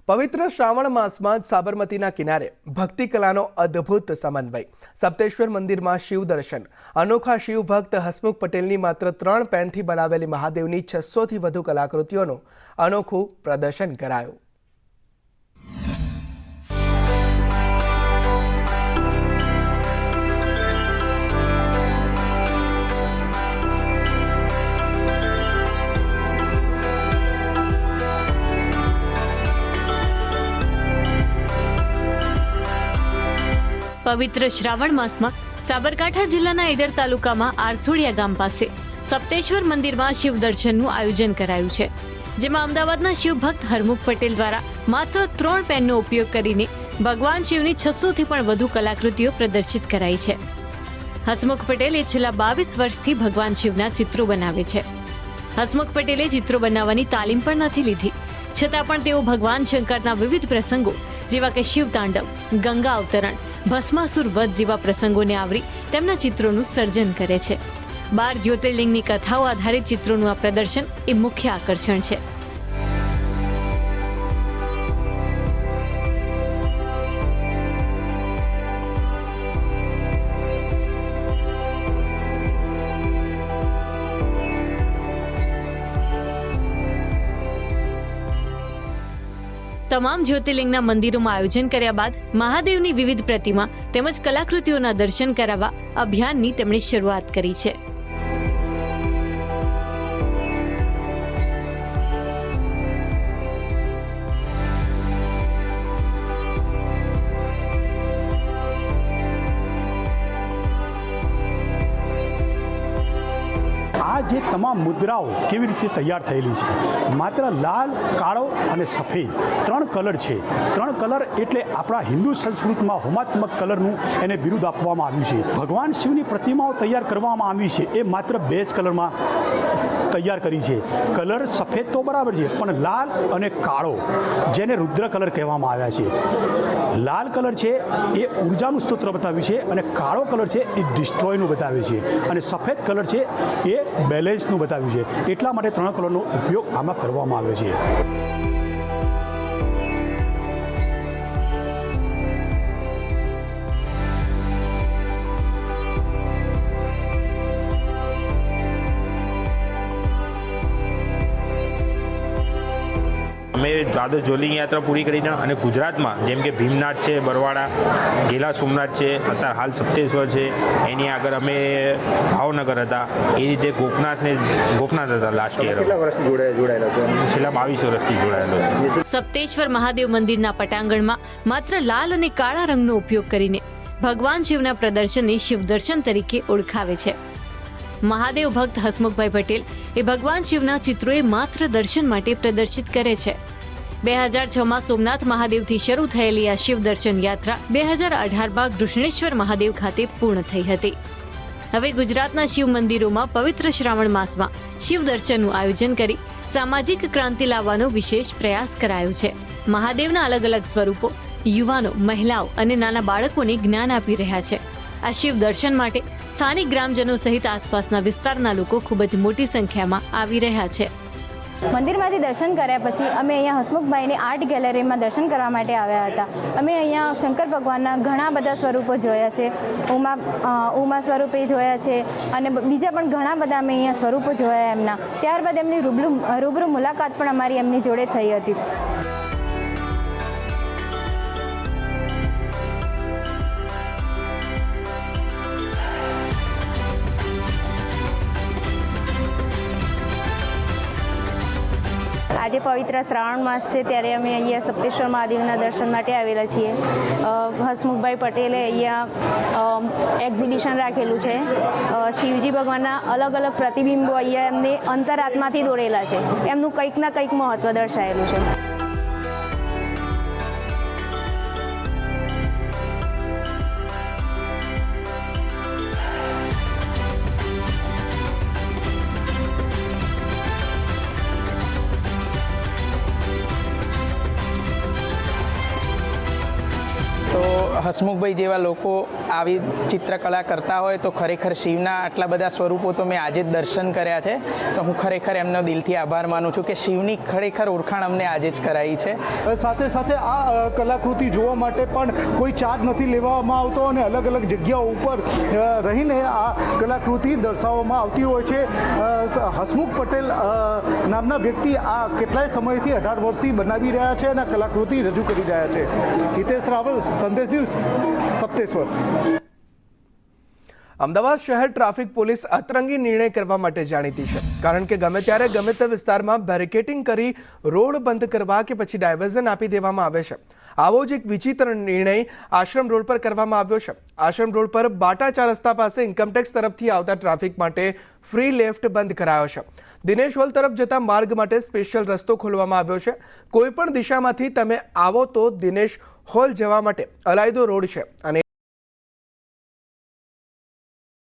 પવિત્ર શ્રાવણ માસમાં સાબરમતીના કિનારે ભક્તિ કલાનો અદ્ભુત સમન્વય। સપ્તેશ્વર મંદિરમાં શિવ દર્શન। અનોખા શિવ ભક્ત હસમુખ પટેલની માત્ર 3 પેનથી બનાવેલી મહાદેવની 600થી વધુ કલાકૃતિઓનું અનોખું પ્રદર્શન કરાયું। પવિત્ર શ્રાવણ માસમાં સાબરકાંઠા જિલ્લાના ઈડર તાલુકામાં આરસોડિયા ગામ પાસે સપ્તેશ્વર મંદિરમાં શિવ દર્શનનું આયોજન કરાયું છે, જેમાં અમદાવાદના શિવ ભક્ત હરમુખ પટેલ દ્વારા માત્ર 3 પેનનો ઉપયોગ કરીને ભગવાન શિવની 600થી પણ વધુ કલાકૃતિઓ પ્રદર્શિત કરાઈ છે। હસમુખ પટેલે છેલ્લા 22 વર્ષથી ભગવાન શિવના ચિત્રો બનાવે છે। હસમુખ પટેલે ચિત્રો બનાવવાની તાલીમ પણ નથી લીધી, છતાં પણ તેઓ ભગવાન શંકરના વિવિધ પ્રસંગો જેવા કે શિવ તાંડવ, ગંગા અવતરણ, ભસ્માસુર વધ જેવા પ્રસંગોને આવરી તેમના ચિત્રોનું સર્જન કરે છે। 12 જ્યોતિર્લિંગની કથાઓ આધારિત ચિત્રોનું આ પ્રદર્શન એ મુખ્ય આકર્ષણ છે। તમામ જ્યોતિર્લિંગના મંદિરોમાં આયોજન કર્યા બાદ મહાદેવની વિવિધ પ્રતિમા તેમજ કલાકૃતિઓના દર્શન કરાવવા અભિયાનની તેમણે શરૂઆત કરી છે। આ જે તમામ મુદ્રાઓ કેવી રીતે તૈયાર થયેલી છે, માત્ર લાલ, કાળો અને સફેદ 3 કલર છે। 3 કલર એટલે આપણા હિન્દુ સંસ્કૃતિમાં હોમાત્મક કલરનું એને બિરુદ આપવામાં આવ્યું છે। ભગવાન શિવની પ્રતિમાઓ તૈયાર કરવામાં આવી છે એ માત્ર 2 જ કલરમાં તૈયાર કરી છે। કલર સફેદ તો બરાબર છે, પણ લાલ અને કાળો જેને રુદ્ર કલર કહેવામાં આવ્યા છે। લાલ કલર છે એ ઉર્જાનું સ્તોત્ર બતાવ્યું છે અને કાળો કલર છે એ ડિસ્ટ્રોયનું બતાવે છે અને સફેદ કલર છે એ બેલેન્સનું બતાવ્યું છે। એટલા માટે 3 કલરનો ઉપયોગ આમાં કરવામાં આવ્યો છે। અમે દ્વાદશ જ્યોતિર્લિંગ યાત્રા પૂરી કરીને અને ગુજરાતમાં જેમ કે ભીમનાથ છે, બરવાડા, ગેલા સોમનાથ છે, અત્યારે હાલ સપ્તેશ્વર છે, એની આગળ અમે ભાવનગર હતા, એ રીતે ગોપનાથ હતા લાસ્ટ યર। કેટલા વર્ષથી જોડાયેલા છો? છેલ્લા 22 વર્ષથી જોડાયેલો છે। સપ્તેશ્વર મહાદેવ મંદિરના પટાંગણમાં માત્ર લાલ અને કાળા રંગનો ઉપયોગ કરીને ભગવાન શિવના પ્રદર્શનને શિવ દર્શન તરીકે ઓળખાવે છે। મહાદેવ ભક્ત હસમુખભાઈ પટેલ એ ભગવાન શિવના ચિત્રોએ માત્ર દર્શન માટે પ્રદર્શિત કરે છે। 2006માં સોમનાથ મહાદેવથી શરૂ થયેલી આ શિવ દર્શન યાત્રા 2018માં ઘૃષ્ણેશ્વર મહાદેવ ખાતે પૂર્ણ થઈ હતી। હવે ગુજરાતના શિવ મંદિરોમાં પવિત્ર શ્રાવણ માસમાં શિવ દર્શનનું આયોજન કરી સામાજિક ક્રાંતિ લાવવાનો વિશેષ પ્રયાસ કરાયો છે। મહાદેવના અલગ અલગ સ્વરૂપો યુવાનો, મહિલાઓ અને નાના બાળકોને જ્ઞાન આપી રહ્યા છે। આ શિવ દર્શન માટે સ્થાનિક ગ્રામજનો સહિત આસપાસના વિસ્તારના લોકો ખૂબ જ મોટી સંખ્યામાં આવી રહ્યા છે। મંદિરમાંથી દર્શન કર્યા પછી અમે અહીંયા હસમુખભાઈની આર્ટ ગેલેરીમાં દર્શન કરવા માટે આવ્યા હતા। અમે અહીંયા શંકર ભગવાનના ઘણા બધા સ્વરૂપો જોયા છે, ઉમા સ્વરૂપે જોયા છે અને બીજા પણ ઘણા બધા અમે અહીંયા સ્વરૂપો જોયા એમના। ત્યારબાદ એમની રૂબરૂ મુલાકાત પણ અમારી એમની જોડે થઈ હતી। આજે પવિત્ર શ્રાવણ માસ છે ત્યારે અમે અહીંયા સપ્તેશ્વર મહાદેવના દર્શન માટે આવેલા છીએ। હસમુખભાઈ પટેલે અહીંયા એક્ઝિબિશન રાખેલું છે। શિવજી ભગવાનના અલગ અલગ પ્રતિબિંબો અહીંયા એમને અંતરાત્માથી દોરેલા છે, એમનું કંઈક ના કંઈક મહત્ત્વ દર્શાવેલું છે। તો હસમુખભાઈ જેવા લોકો આવી ચિત્રકલા કરતા હોય તો ખરેખર શિવના આટલા બધા સ્વરૂપો તો મેં આજે જ દર્શન કર્યા છે, તો હું ખરેખર એમનો દિલથી આભાર માનું છું કે શિવની ખરેખર ઓળખાણ અમને આજે જ કરાવી છે. સાથે સાથે આ કલાકૃતિ જોવા માટે પણ કોઈ ચાર્જ નથી લેવામાં આવતો અને અલગ અલગ જગ્યાઓ ઉપર રહીને આ કલાકૃતિ દર્શાવવામાં આવતી હોય છે. હસમુખ પટેલ નામના વ્યક્તિ આ કેટલાય સમયથી 18 વર્ષથી બનાવી રહ્યા છે અને કલાકૃતિ રજૂ કરી રહ્યા છે. હિતેશ રાવલ, સંદેશ ન્યૂઝ, સપ્તેશ્વર. અમદાવાદ શહેર ટ્રાફિક પોલીસ અતરંગી નિર્ણય કરવા માટે જાણીતી છે, કારણ કે ગમે ત્યારે ગમે તે વિસ્તારમાં બેરિકેટિંગ કરી રોડ બંધ કરવા કે પછી ડાયવર્ઝન આપી દેવામાં આવે છે. આવો જ એક વિચિત્ર નિર્ણય આશ્રમ રોડ પર કરવામાં આવ્યો છે. આશ્રમ રોડ પર બાટા 4 રસ્તા પાસે ઇન્કમટેક્સ તરફથી આવતા ટ્રાફિક માટે ફ્રી લેફ્ટ બંધ કરાયો છે. દિનેશ હોલ તરફ જતા માર્ગ માટે સ્પેશિયલ રસ્તો ખોલવામાં આવ્યો છે. કોઈ પણ દિશામાંથી તમે આવો તો દિનેશ હોલ જવા માટે અલાયદો રોડ છે અને